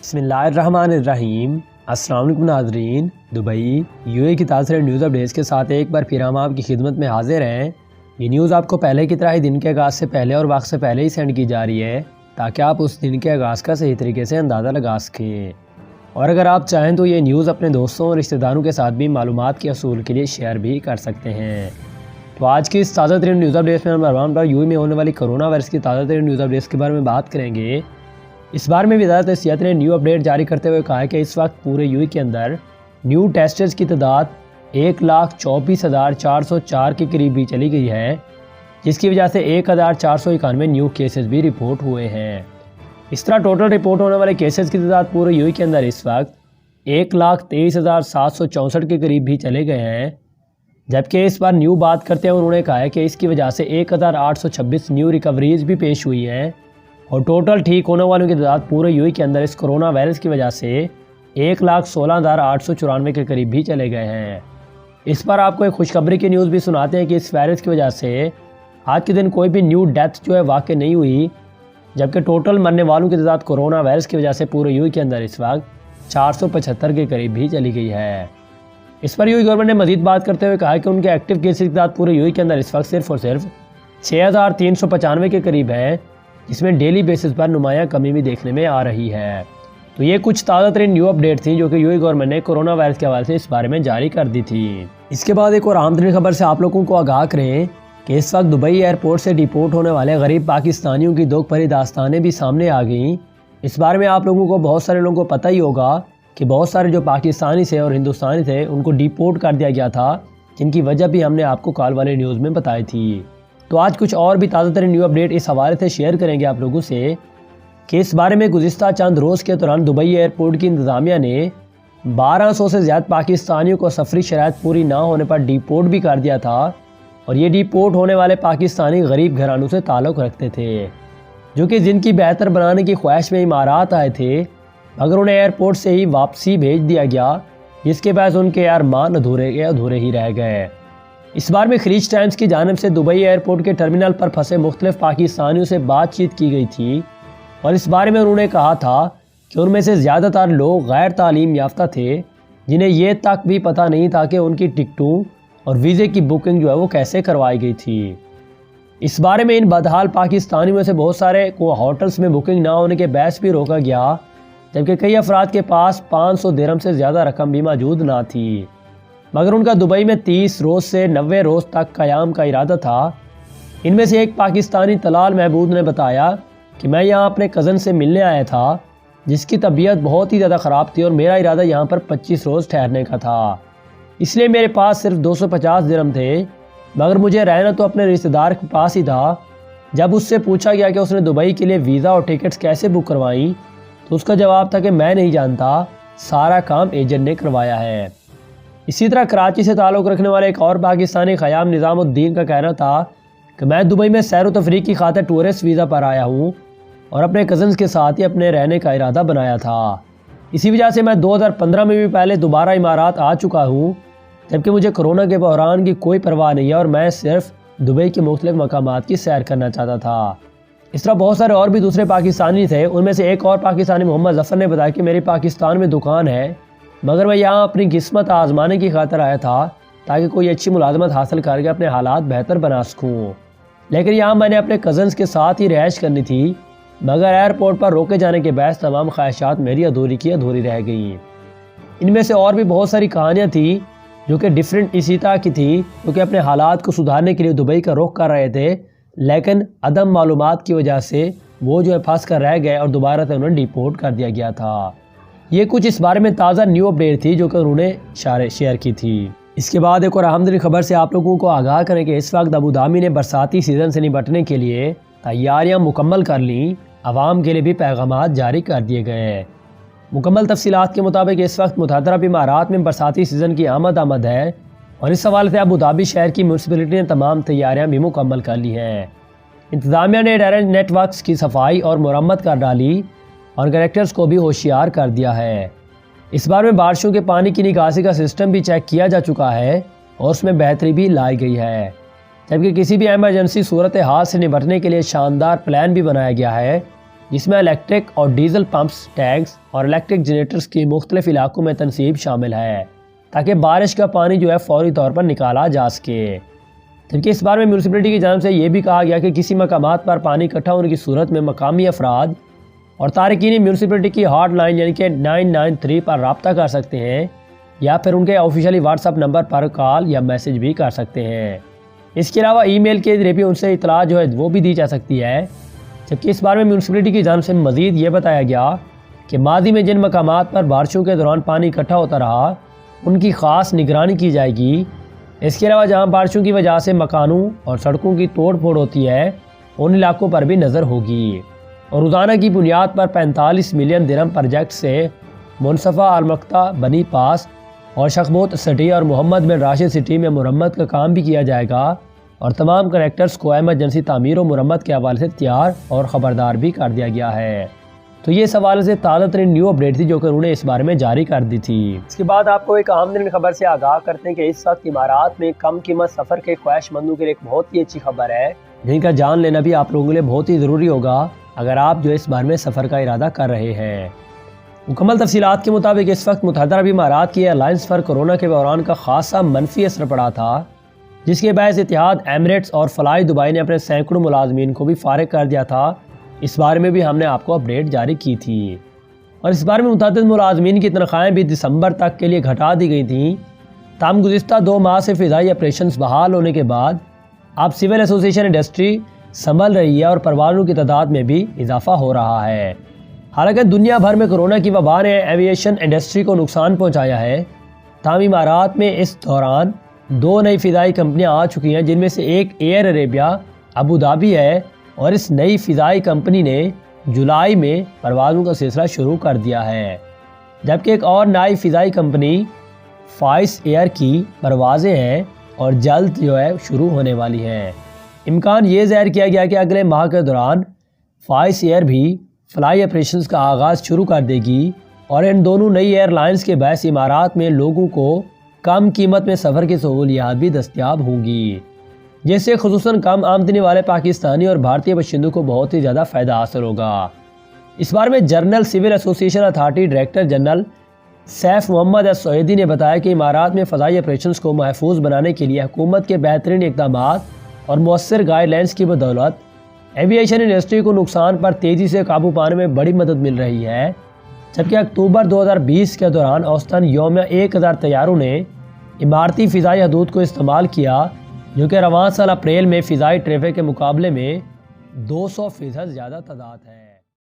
بسم اللہ الرحمن الرحیم۔ السلام علیکم ناظرین، دبئی UAE کی تازہ نیوز اپڈیٹس کے ساتھ ایک بار پھر ہم آپ کی خدمت میں حاضر ہیں۔ یہ نیوز آپ کو پہلے کی طرح ہی دن کے آغاز سے پہلے اور وقت سے پہلے ہی سینڈ کی جا رہی ہے تاکہ آپ اس دن کے آغاز کا صحیح طریقے سے اندازہ لگا سکیں، اور اگر آپ چاہیں تو یہ نیوز اپنے دوستوں اور رشتہ داروں کے ساتھ بھی معلومات کے حصول کے لیے شیئر بھی کر سکتے ہیں۔ تو آج کی اس تازہ ترین نیوز اپڈیٹس میں ہم UAE میں ہونے والی کرونا وائرس کی تازہ ترین نیوز اپڈیٹس کے بارے میں بات کریں گے۔ اس بار میں وزارت صحت نے نیو اپڈیٹ جاری کرتے ہوئے کہا ہے کہ اس وقت پورے UAE کے اندر نیو ٹیسٹرز کی تعداد 1,24,404 کے قریب بھی چلی گئی ہے، جس کی وجہ سے 1,491 نیو کیسز بھی رپورٹ ہوئے ہیں۔ اس طرح ٹوٹل رپورٹ ہونے والے کیسز کی تعداد پورے UAE کے اندر اس وقت 1,23,764 کے قریب بھی چلے گئے ہیں، جبکہ اس بار نیو بات کرتے ہیں انہوں نے کہا ہے کہ اس کی وجہ سے 1,826 نیو ریکوریز بھی پیش ہوئی ہیں، اور ٹوٹل ٹھیک ہونے والوں کی تعداد پورے UAE کے اندر اس کرونا وائرس کی وجہ سے 1,16,894 کے قریب بھی چلے گئے ہیں۔ اس پر آپ کو ایک خوشخبری کی نیوز بھی سناتے ہیں کہ اس وائرس کی وجہ سے آج کے دن کوئی بھی نیو ڈیتھ واقع نہیں ہوئی، جبکہ ٹوٹل مرنے والوں کی تعداد کرونا وائرس کی وجہ سے پورے UAE کے اندر اس وقت 475 کے قریب بھی چلی گئی ہے۔ اس پر UAE گورنمنٹ نے مزید بات کرتے ہوئے کہا کہ ان کے ایکٹیو کیسز کی تعداد پورے UAE کے اندر اس وقت صرف اور صرف 6,395 کے قریب ہے، جس میں ڈیلی بیسس پر نمایاں کمی بھی دیکھنے میں آ رہی ہے۔ تو یہ کچھ تازہ ترین نیو اپڈیٹ تھیں جو کہ UAE گورنمنٹ نے کرونا وائرس کے حوالے سے اس بارے میں جاری کر دی تھی۔ اس کے بعد ایک اور اہم ترین خبر سے آپ لوگوں کو آگاہ کریں کہ اس وقت دبئی ایئرپورٹ سے ڈیپورٹ ہونے والے غریب پاکستانیوں کی دکھ بھری داستانیں بھی سامنے آ گئیں۔ اس بارے میں آپ لوگوں کو بہت سارے لوگوں کو پتہ ہی ہوگا کہ بہت سارے جو پاکستانی تھے اور ہندوستانی تھے ان کو ڈیپورٹ کر دیا گیا تھا، جن کی وجہ بھی ہم نے آپ کو کال والے نیوز میں بتائی تھی۔ تو آج کچھ اور بھی تازہ ترین نیو اپڈیٹ اس حوالے سے شیئر کریں گے آپ لوگوں سے کہ اس بارے میں گزشتہ چند روز کے دوران دبئی ایئرپورٹ کی انتظامیہ نے 1200 سے زیادہ پاکستانیوں کو سفری شرائط پوری نہ ہونے پر ڈیپورٹ بھی کر دیا تھا، اور یہ ڈیپورٹ ہونے والے پاکستانی غریب گھرانوں سے تعلق رکھتے تھے جو کہ جن کی بہتر بنانے کی خواہش میں امارات آئے تھے، مگر انہیں ایئرپورٹ سے ہی واپسی بھیج دیا گیا، جس کے باعث ان کے ارمان ادھورے ہی رہ گئے۔ اس بار میں خلیج ٹائمز کی جانب سے دبئی ایئرپورٹ کے ٹرمینل پر پھنسے مختلف پاکستانیوں سے بات چیت کی گئی تھی، اور اس بارے میں انہوں نے کہا تھا کہ ان میں سے زیادہ تر لوگ غیر تعلیم یافتہ تھے، جنہیں یہ تک بھی پتہ نہیں تھا کہ ان کی ٹکٹوں اور ویزے کی بکنگ وہ کیسے کروائی گئی تھی۔ اس بارے میں ان بدحال پاکستانیوں میں سے بہت سارے کو ہوٹلز میں بکنگ نہ ہونے کے باعث بھی روکا گیا، جبکہ کئی افراد کے پاس 500 درہم سے زیادہ رقم بھی موجود نہ تھی، مگر ان کا دبئی میں 30 روز سے 90 روز تک قیام کا ارادہ تھا۔ ان میں سے ایک پاکستانی طلال محمود نے بتایا کہ میں یہاں اپنے کزن سے ملنے آیا تھا جس کی طبیعت بہت ہی زیادہ خراب تھی، اور میرا ارادہ یہاں پر 25 روز ٹھہرنے کا تھا، اس لیے میرے پاس صرف 250 درہم تھے، مگر مجھے رہنا تو اپنے رشتہ دار کے پاس ہی تھا۔ جب اس سے پوچھا گیا کہ اس نے دبئی کے لیے ویزا اور ٹکٹس کیسے بک کروائیں تو اس کا جواب تھا کہ میں نہیں جانتا، سارا کام ایجنٹ نے کروایا ہے۔ اسی طرح کراچی سے تعلق رکھنے والے ایک اور پاکستانی خیام نظام الدین کا کہنا تھا کہ میں دبئی میں سیر و تفریح کی خاطر ٹورسٹ ویزا پر آیا ہوں اور اپنے کزنز کے ساتھ ہی اپنے رہنے کا ارادہ بنایا تھا، اسی وجہ سے میں 2015 میں بھی پہلے دوبارہ امارات آ چکا ہوں، جبکہ مجھے کرونا کے بحران کی کوئی پرواہ نہیں ہے اور میں صرف دبئی کے مختلف مقامات کی سیر کرنا چاہتا تھا۔ اس طرح بہت سارے اور بھی دوسرے پاکستانی تھے۔ ان میں سے ایک اور پاکستانی محمد ظفر نے بتایا کہ میری پاکستان میں دکان ہے، مگر میں یہاں اپنی قسمت آزمانے کی خاطر آیا تھا تاکہ کوئی اچھی ملازمت حاصل کر کے اپنے حالات بہتر بنا سکوں، لیکن یہاں میں نے اپنے کزنز کے ساتھ ہی رہائش کرنی تھی، مگر ایئرپورٹ پر روکے جانے کے باعث تمام خواہشات میری ادھوری رہ گئیں۔ ان میں سے اور بھی بہت ساری کہانیاں تھیں جو کہ ڈیفرنٹ اسی طرح کی تھی، جو کہ اپنے حالات کو سدھارنے کے لیے دبئی کا رخ کر رہے تھے، لیکن عدم معلومات کی وجہ سے وہ پھنس کر رہ گئے اور دوبارہ سے انہیں ڈیپورٹ کر دیا گیا تھا۔ یہ کچھ اس بارے میں تازہ نیو اپڈیٹ تھی جو کہ انہوں نے شیئر کی تھی۔ اس کے بعد ایک اور اہم ترین خبر سے آپ لوگوں کو آگاہ کریں کہ اس وقت ابوظہبی نے برساتی سیزن سے نمٹنے کے لیے تیاریاں مکمل کر لیں، عوام کے لیے بھی پیغامات جاری کر دیے گئے ہیں۔ مکمل تفصیلات کے مطابق اس وقت متحدہ عرب امارات میں برساتی سیزن کی آمد ہے، اور اس حوالے سے ابوظہبی شہر کی میونسپلٹی نے تمام تیاریاں بھی مکمل کر لی ہیں۔ انتظامیہ نے ڈرینیج نیٹ ورکس کی صفائی اور مرمت کر ڈالی اور کنیکٹرز کو بھی ہوشیار کر دیا ہے۔ اس بار میں بارشوں کے پانی کی نکاسی کا سسٹم بھی چیک کیا جا چکا ہے اور اس میں بہتری بھی لائی گئی ہے، جبکہ کسی بھی ایمرجنسی صورتحال سے نمٹنے کے لیے شاندار پلان بھی بنایا گیا ہے جس میں الیکٹرک اور ڈیزل پمپس، ٹینکس اور الیکٹرک جنریٹرز کی مختلف علاقوں میں تنصیب شامل ہے تاکہ بارش کا پانی جو ہے فوری طور پر نکالا جا سکے۔ جبکہ اس بار میں میونسپلٹی کی جانب سے یہ بھی کہا گیا کہ کسی مقامات پر پانی اکٹھا ہونے کی صورت میں مقامی افراد اور تارکین میونسپلٹی کی ہاٹ لائن یعنی کہ 993 پر رابطہ کر سکتے ہیں یا پھر ان کے آفیشیلی واٹس ایپ نمبر پر کال یا میسج بھی کر سکتے ہیں۔ اس کے علاوہ ای میل کے ذریعے بھی ان سے اطلاع جو ہے وہ بھی دی جا سکتی ہے۔ جبکہ اس بار میں میونسپلٹی کی جانب سے مزید یہ بتایا گیا کہ ماضی میں جن مقامات پر بارشوں کے دوران پانی اکٹھا ہوتا رہا ان کی خاص نگرانی کی جائے گی۔ اس کے علاوہ جہاں بارشوں کی وجہ سے مکانوں اور سڑکوں کی توڑ پھوڑ ہوتی ہے ان علاقوں پر بھی نظر ہوگی، اور روزانہ کی بنیاد پر 45 ملین درہم پروجیکٹ سے منصفہ، المختہ، بنی پاس اور شخبوت سٹی اور محمد بن راشد سٹی میں مرمت کا کام بھی کیا جائے گا، اور تمام کنیکٹرز کو ایمرجنسی تعمیر و مرمت کے حوالے سے تیار اور خبردار بھی کر دیا گیا ہے۔ تو یہ اس حوالے سے تازہ ترین نیو اپڈیٹ تھی جو کہ انہوں نے اس بارے میں جاری کر دی تھی۔ اس کے بعد آپ کو ایک اہم ترین خبر سے آگاہ کرتے ہیں کہ اس وقت امارات میں کم قیمت سفر کے خواہش مندوں کے لیے ایک بہت ہی اچھی خبر ہے جن کا جان لینا بھی آپ لوگوں کے لیے بہت ہی ضروری ہوگا اگر آپ جو اس بارے میں سفر کا ارادہ کر رہے ہیں۔ مکمل تفصیلات کے مطابق اس وقت متحدہ عرب امارات کی ایئر لائنز پر کورونا کے بحران کا خاصا منفی اثر پڑا تھا، جس کے باعث اتحاد ایمریٹس اور فلائی دبئی نے اپنے سینکڑوں ملازمین کو بھی فارغ کر دیا تھا۔ اس بارے میں بھی ہم نے آپ کو اپڈیٹ جاری کی تھی، اور اس بارے میں متعدد ملازمین کی تنخواہیں بھی دسمبر تک کے لیے گھٹا دی گئی تھیں۔ تاہم گزشتہ 2 ماہ سے فضائی آپریشنز بحال ہونے کے بعد اب سول ایسوسی ایشن انڈسٹری سنبھل رہی ہے اور پروازوں کی تعداد میں بھی اضافہ ہو رہا ہے۔ حالانکہ دنیا بھر میں کورونا کی وبا نے ایویشن انڈسٹری کو نقصان پہنچایا ہے، تاہم امارات میں اس دوران 2 نئی فضائی کمپنیاں آ چکی ہیں، جن میں سے ایک ایئر عربیہ ابوظہبی ہے، اور اس نئی فضائی کمپنی نے جولائی میں پروازوں کا سلسلہ شروع کر دیا ہے، جبکہ ایک اور نئی فضائی کمپنی فائس ایئر کی پروازیں ہیں اور جلد جو ہے شروع ہونے والی ہیں۔ امکان یہ ظاہر کیا گیا کہ اگلے ماہ کے دوران فائس ایئر بھی فلائی آپریشنز کا آغاز شروع کر دے گی، اور ان دونوں نئی ایئر لائنز کے باعث امارات میں لوگوں کو کم قیمت میں سفر کی سہولیات بھی دستیاب ہوں گی، جس سے خصوصاً کم آمدنی والے پاکستانی اور بھارتی باشندوں کو بہت ہی زیادہ فائدہ حاصل ہوگا۔ اس بارے میں جنرل سول ایسوسی ایشن اتھارٹی ڈائریکٹر جنرل سیف محمد السعیدی نے بتایا کہ امارات میں فضائی آپریشنز کو محفوظ بنانے کے لیے حکومت کے بہترین اقدامات اور مؤثر گائیڈ لائنز کی بدولت ایویشن انڈسٹری کو نقصان پر تیزی سے قابو پانے میں بڑی مدد مل رہی ہے، جبکہ اکتوبر 2020 کے دوران اوسطاً یومیہ 1000 طیاروں نے اماراتی فضائی حدود کو استعمال کیا، جو کہ رواں سال اپریل میں فضائی ٹریفک کے مقابلے میں 200% زیادہ تعداد ہے۔